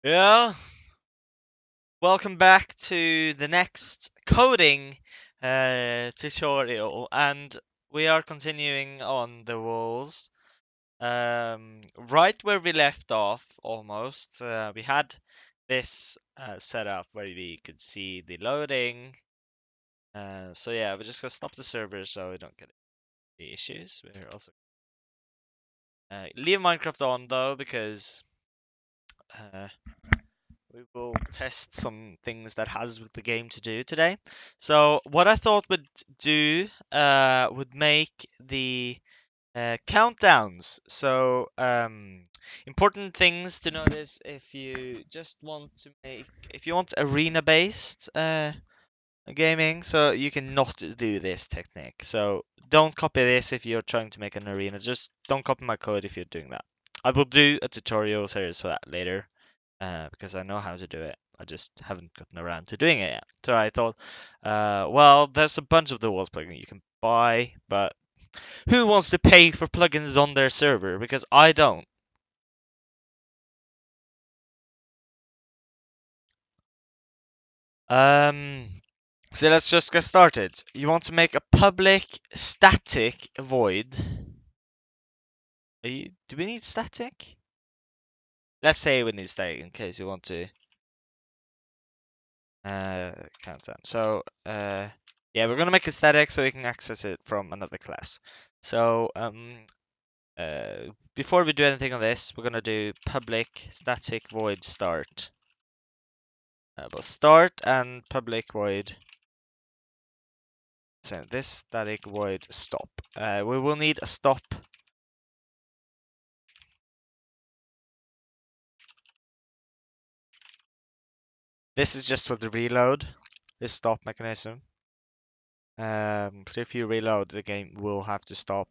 Yeah, welcome back to the next coding tutorial, and we are continuing on the walls. Right where we left off, almost. We had this setup where we could see the loading. So yeah, we're just gonna stop the server so we don't get any issues. We're also leave Minecraft on though because uh, we will test some things that has with the game to do today. So what I thought would do would make the countdowns. So important things to notice if you just want to make if you want arena based gaming, so you cannot do this technique. So don't copy this if you're trying to make an arena. Just don't copy my code if you're doing that. I will do a tutorial series for that later because I know how to do it. I just haven't gotten around to doing it yet. So I thought, well, there's a bunch of the walls plugin you can buy, but who wants to pay for plugins on their server? Because I don't. Um, so let's just get started. You want to make a public static void. Do we need static? Let's say we need static in case we want to count down. So yeah, we're gonna make it static so we can access it from another class. So before we do anything on this, we're gonna do public static void start. We'll start and public void. So this static void stop. We will need a stop. This is just for the reload. This stop mechanism. So if you reload, the game will have to stop.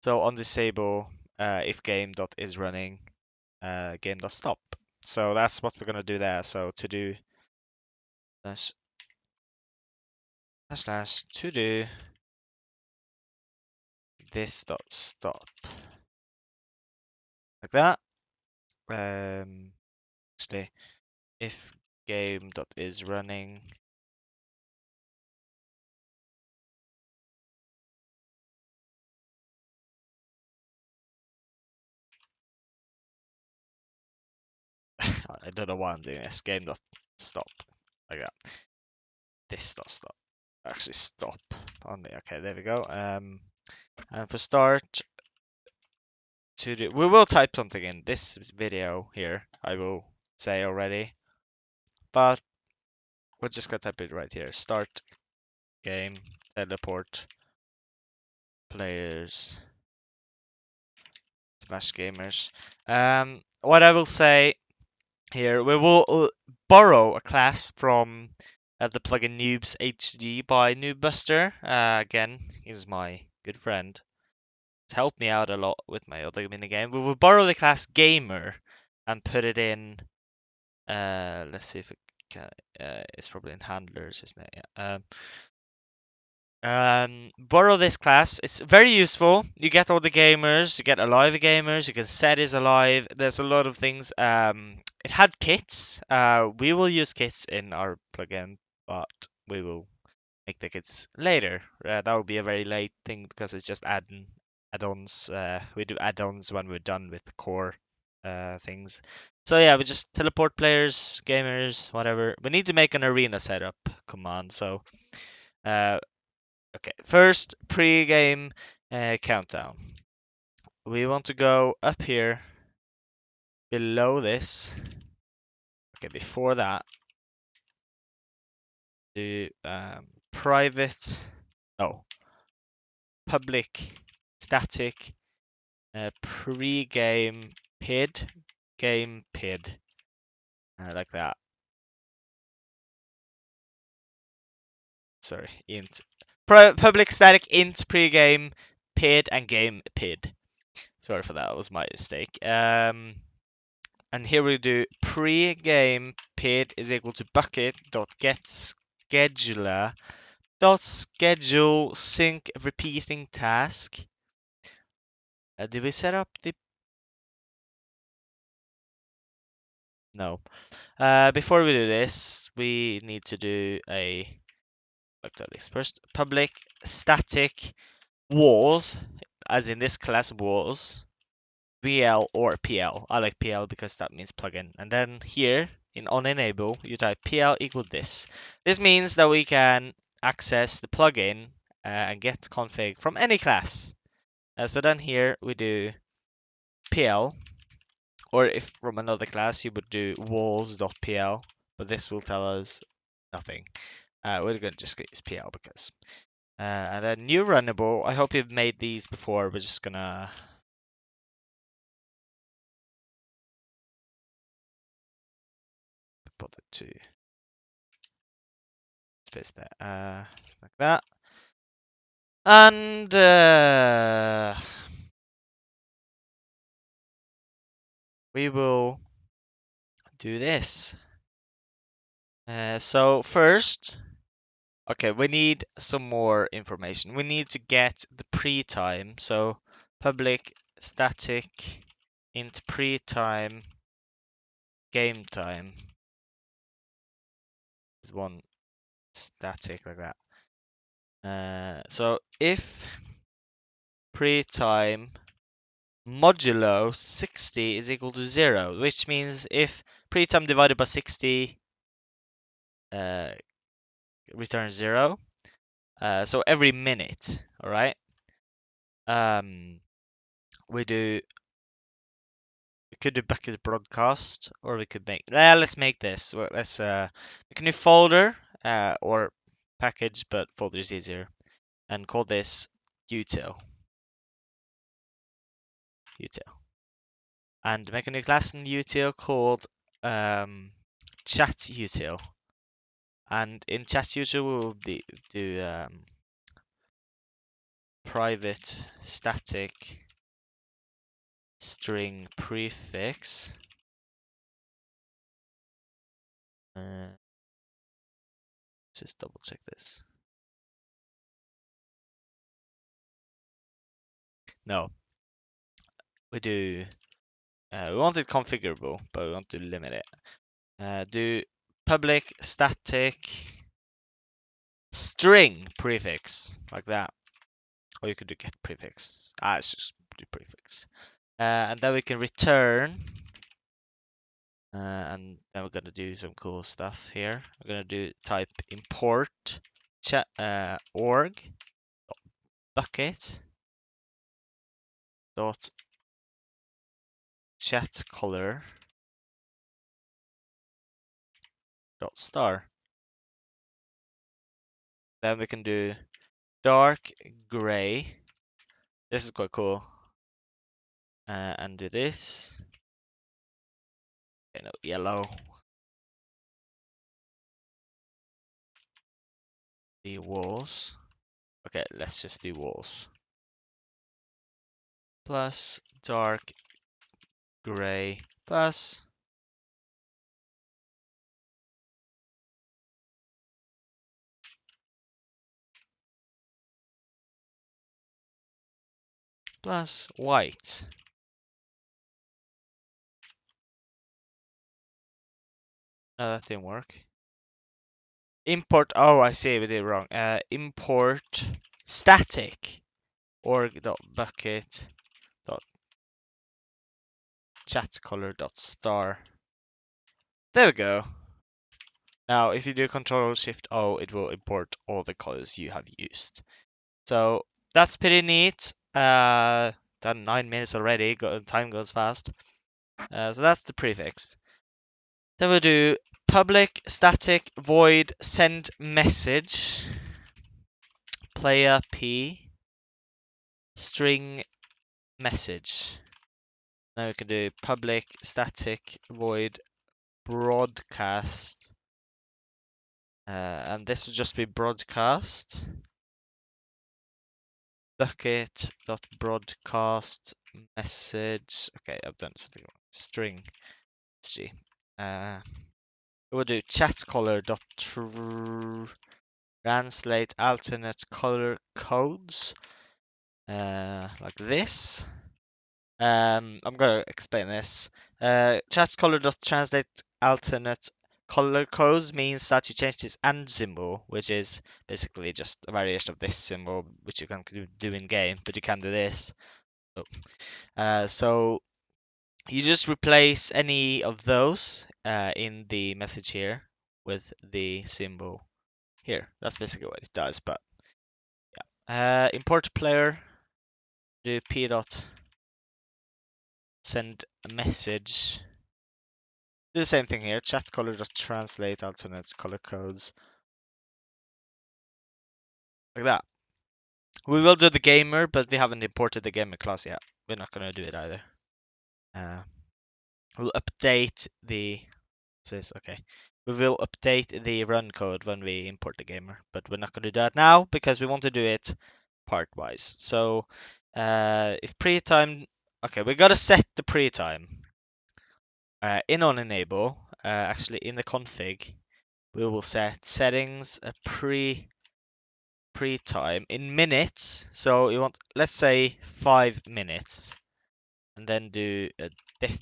So on disable, if game dot is running, game dot stop. So that's what we're gonna do there. So to do slash slash to do this dot stop like that. Actually, if game dot is running, I don't know why I'm doing this. Game dot stop like that. This dot stop. Actually, stop only. Okay, there we go. And for start to do, we will type something in this video here. I will say already, but we're just gonna type it right here. Start game teleport players slash gamers. What I will say here, we will borrow a class from the plugin Noobs HD by Noobbuster. Again, he's my good friend. He's helped me out a lot with my other minigame. We will borrow the class Gamer and put it in. Let's see if it can. It's probably in handlers, isn't it? Yeah. Borrow this class. It's very useful. You get all the gamers, you get alive gamers, you can set is alive. There's a lot of things. It had kits. We will use kits in our plugin, but we will make the kits later. That will be a very late thing because it's just add-ons. We do add-ons when we're done with the core things. So yeah, we just teleport players, gamers, whatever. We need to make an arena setup command. So uh, okay, first pre-game countdown. We want to go up here below this. Okay, before that, do private, no, public static pre-game PID, game PID, like that. Sorry, int. Public static int pre-game PID and game PID. Sorry for that, was my mistake. And here we do pre-game PID is equal to bucket dot get scheduler dot schedule sync repeating task. Did we set up the No. Before we do this, we need to do a look at this first. Public static walls, as in this class walls, VL or PL. I like PL because that means plugin. And then here in on enable, you type PL equal this. This means that we can access the plugin and get config from any class. So then here we do PL, or if from another class you would do walls.pl, but this will tell us nothing. We're gonna just use PL because. And then new runnable. I hope you've made these before. We're just gonna put it to space there, like that. And we will do this. So first, okay, we need some more information. We need to get the pre-time. So public static int pre-time game time with one static like that. So if pre-time modulo 60 is equal to 0, which means if pre-time divided by 60 uh, returns 0, so every minute, all right, we do we could do bucket broadcast, or we could make let's make this. Well, let's we can do folder or package, but folder is easier, and call this util util, and make a new class in util called chat util, and in chat util we'll do private static string prefix. Just double check this. No, we do. We want it configurable, but we want to limit it. Do public static string prefix like that, or you could do get prefix. It's just do prefix, and then we can return. And then we're gonna do some cool stuff here. We're gonna do type import chat org bucket dot chat color dot star. Then we can do dark gray. This is quite cool. And do this. Okay, no, yellow. The walls. Okay, let's just do walls. Plus dark gray plus plus white. No, that didn't work. Import. Oh, I see. We did it wrong. Import static org dot bucket dot chat color dot star. There we go. Now, if you do Control Shift O, it will import all the colors you have used. So that's pretty neat. Done 9 minutes already. Time goes fast. So that's the prefix. Then we'll do public static void send message player p string message. Now we can do public static void broadcast, and this will just be broadcast bucket dot broadcast message. Okay, I've done something wrong. String stg. We'll do chat color dot translate alternate color codes like this. I'm gonna explain this. Chat color dot translate alternate color codes means that you change this and symbol, which is basically just a variation of this symbol, which you can do in game, but you can do this. So you just replace any of those in the message here with the symbol here. That's basically what it does. But import player, do p dot send a message. Do the same thing here. Chat color dot translate alternate color codes like that. We will do the gamer, but we haven't imported the gamer class yet. We're not gonna do it either. Uh, we'll update the says okay. We will update the run code when we import the gamer, but we're not going to do that now because we want to do it part-wise. So if pre-time, okay, we got to set the pre-time in on enable. Actually, in the config, we will set settings pre-time in minutes. So you want, let's say 5 minutes, and then do a death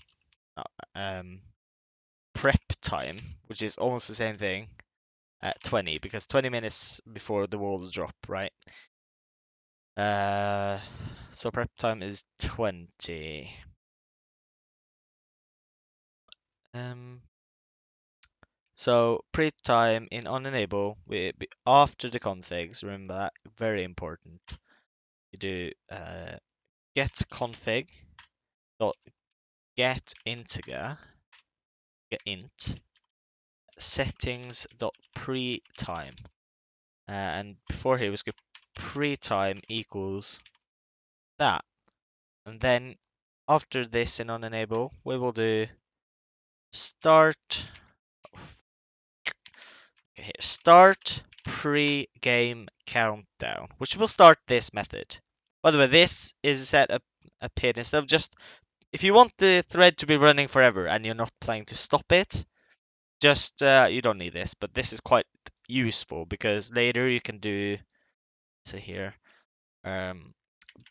prep time, which is almost the same thing at 20 because 20 minutes before the walls drop, right? Uh, so prep time is 20. Um, so pre time in on enable after the configs. Remember that, very important. You do get config dot get integer get int settings dot pre time, and before here was pre time equals that. And then after this in on enable, we will do start okay, here, start pre-game countdown, which will start this method. By the way, this is set up a pin instead of just if you want the thread to be running forever and you're not planning to stop it, just you don't need this, but this is quite useful because later you can do so here um,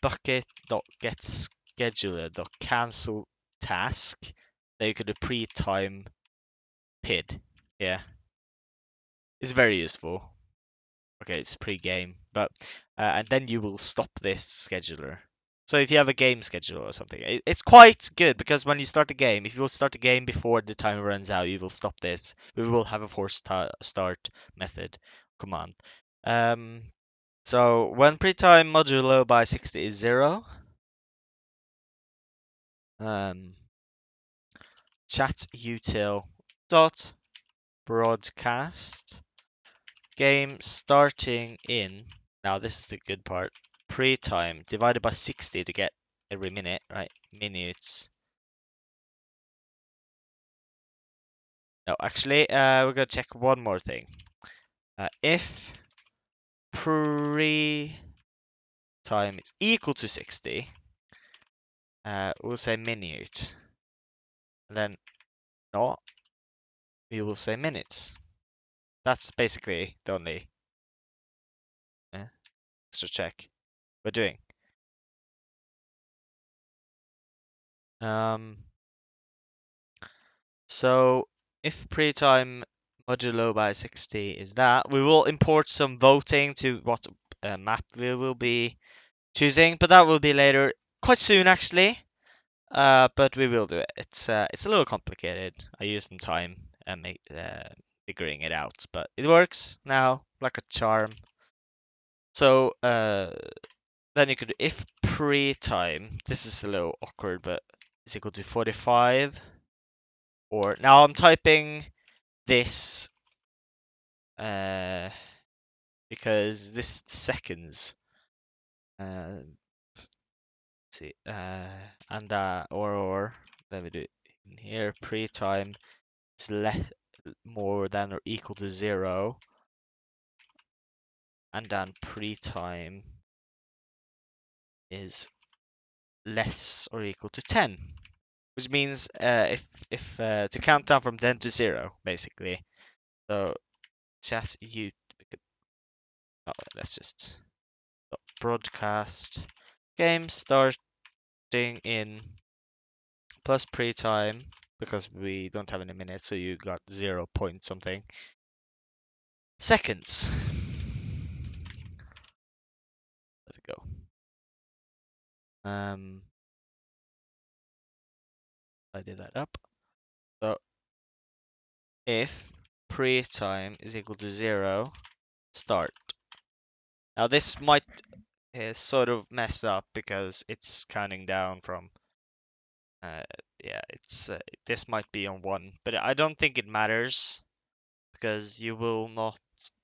bucket.getScheduler.cancel task. Then you could do pre-time PID. Yeah, it's very useful. Okay, it's pre-game, but and then you will stop this scheduler. So if you have a game scheduler or something, it's quite good because when you start a game, if you will start a game before the timer runs out, you will stop this. We will have a force start method command. So when pre-time modulo by 60 is 0, chat util dot broadcast game starting in. Now this is the good part. Pre-time divided by 60 to get every minute, right? Minutes. No, actually, we're gonna check one more thing. If pre-time is equal to 60, we'll say minute. And then no, we will say minutes. That's basically the only extra check we're doing. So if pre-time modulo by 60 is that, we will import some voting to what map we will be choosing, but that will be later, quite soon actually. But we will do it. It's a little complicated. I used some time and figuring it out, but it works now like a charm. So then you could if pre-time. This is a little awkward, but is equal to 45. Or now I'm typing this because this seconds. Let's see, and or let me do it in here. Pre-time is less more than or equal to 0, and then pre-time is less or equal to 10, which means if to count down from 10 to 0, basically. So chat you. Oh, let's just broadcast game start starting in plus pre-time because we don't have any minutes, so you got 0 point something seconds. There we go. I did that up. So if pre-time is equal to 0, start. Now this might sort of mess up because it's counting down from uh, yeah, it's this might be on 1, but I don't think it matters because you will not.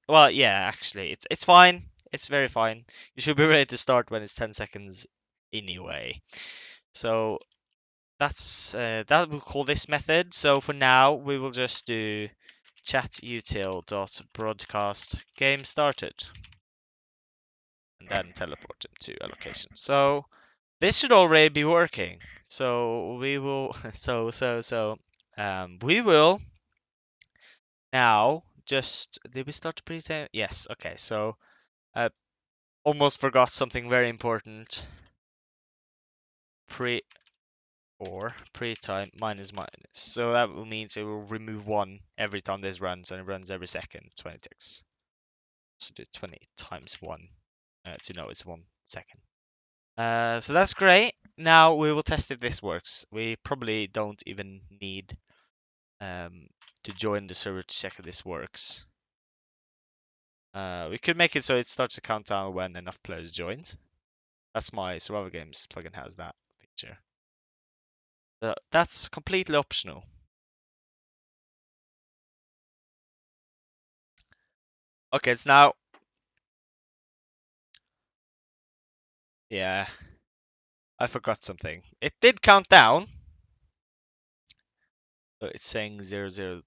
Well, yeah, actually, it's fine. It's very fine. You should be ready to start when it's 10 seconds anyway. So that's that we'll call this method. So for now, we will just do chat_util.broadcast game started and then teleport them to a location. So this should already be working. So we will we will now just did we start the pre-time? Yes, okay. So uh almost forgot something very important. Pre or pre-time minus minus. So that will mean it will remove 1 every time this runs, and it runs every second, 20 ticks. So do 20 times 1 to know it's 1 second. So that's great. Now we will test if this works. We probably don't even need to join the server to check if this works. We could make it so it starts to count down when enough players joined. That's my survival games plugin has that feature. That's completely optional. Okay, it's now. Yeah, I forgot something. It did count down. But it's saying 00.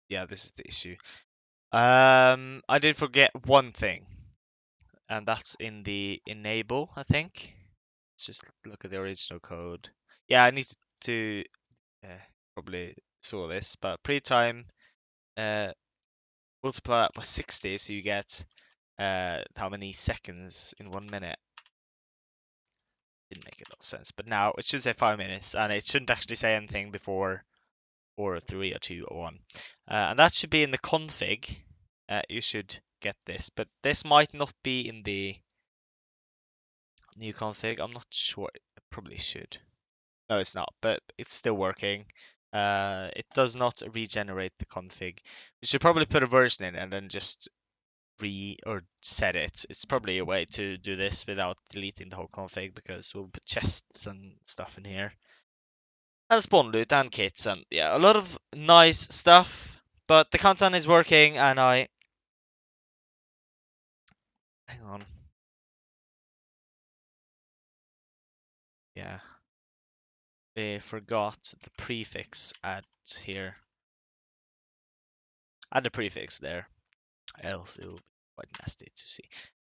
Yeah, this is the issue. I did forget one thing, and that's in the enable, I think. Let's just look at the original code. Yeah, I need to probably saw this, but pre-time uh, multiply that by 60, so you get how many seconds in 1 minute. Didn't make a lot of sense, but now it should say 5 minutes, and it shouldn't actually say anything before 4 or 3 or 2 or 1. And that should be in the config. You should get this, but this might not be in the new config. I'm not sure. It probably should. No, it's not, but it's still working. It does not regenerate the config. You should probably put a version in and then just or set it. It's probably a way to do this without deleting the whole config because we'll put chests and stuff in here. And spawn loot and kits and yeah, a lot of nice stuff. But the countdown is working and hang on. Yeah. They forgot the prefix add here. Add the prefix there. Else it will be quite nasty to see.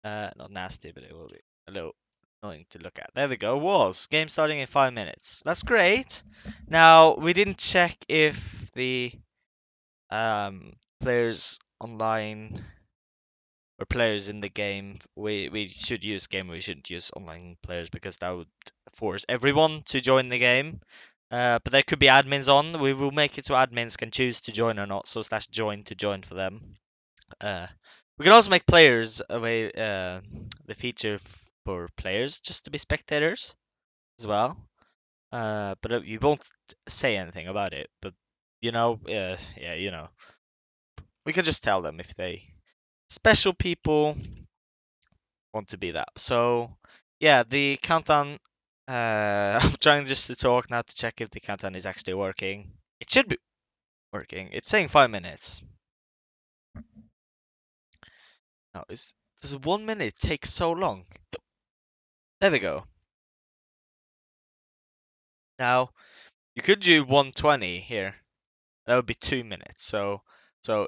Not nasty, but it will be a little annoying to look at. There we go. Was game starting in 5 minutes. That's great. Now we didn't check if the players online or players in the game. We should use game. We shouldn't use online players because that would force everyone to join the game. But there could be admins on. We will make it so admins can choose to join or not. So slash join to join for them. We can also make players away the feature for players just to be spectators as well. But you won't say anything about it. But yeah, we can just tell them if they special people want to be that. So yeah, the countdown. I'm trying just to talk now to check if the countdown is actually working. It should be working. It's saying 5 minutes. No, does 1 minute take so long? There we go. Now you could do 120 here. That would be 2 minutes. So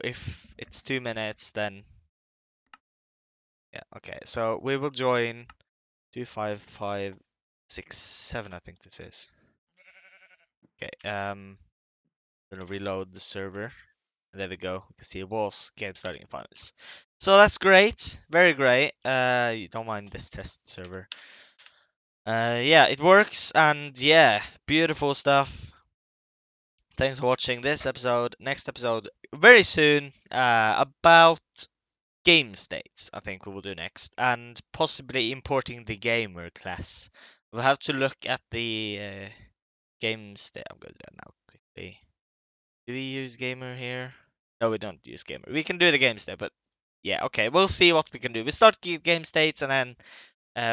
if it's 2 minutes, then yeah, okay. So we will join 25567. I think this is. Okay. Gonna reload the server. There we go. You can see it was game starting in 5 minutes. So that's great. Very great. You don't mind this test server. Yeah, it works, and yeah, beautiful stuff. Thanks for watching this episode. Next episode very soon, about game states. I think we will do next, and possibly importing the gamer class. We'll have to look at the game state. I'm gonna do that now quickly. Do we use gamer here? No, we don't use gamer. We can do the game state, but yeah, okay. We'll see what we can do. We start game states and then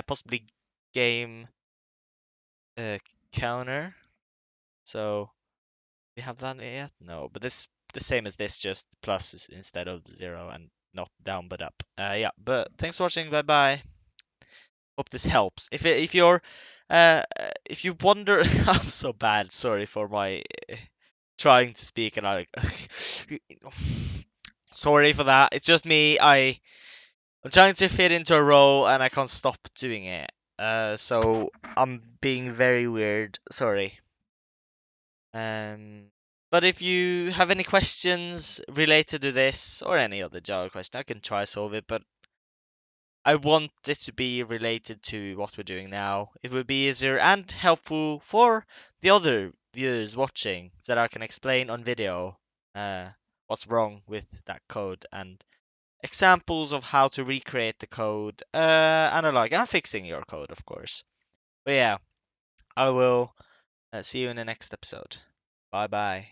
possibly game uh, counter. So we have that yet? No, but this the same as this, just plus instead of 0 and not down but up. Yeah, but thanks for watching. Bye bye. Hope this helps. If you wonder, I'm so bad. Sorry for my trying to speak and I. Sorry for that. It's just me. I'm trying to fit into a role and I can't stop doing it. So I'm being very weird. Sorry. Um, but if you have any questions related to this or any other Java question, I can try solve it. But I want it to be related to what we're doing now. It would be easier and helpful for the other viewers watching, so that I can explain on video what's wrong with that code and examples of how to recreate the code, and fixing your code, of course. But yeah, I will see you in the next episode. Bye bye.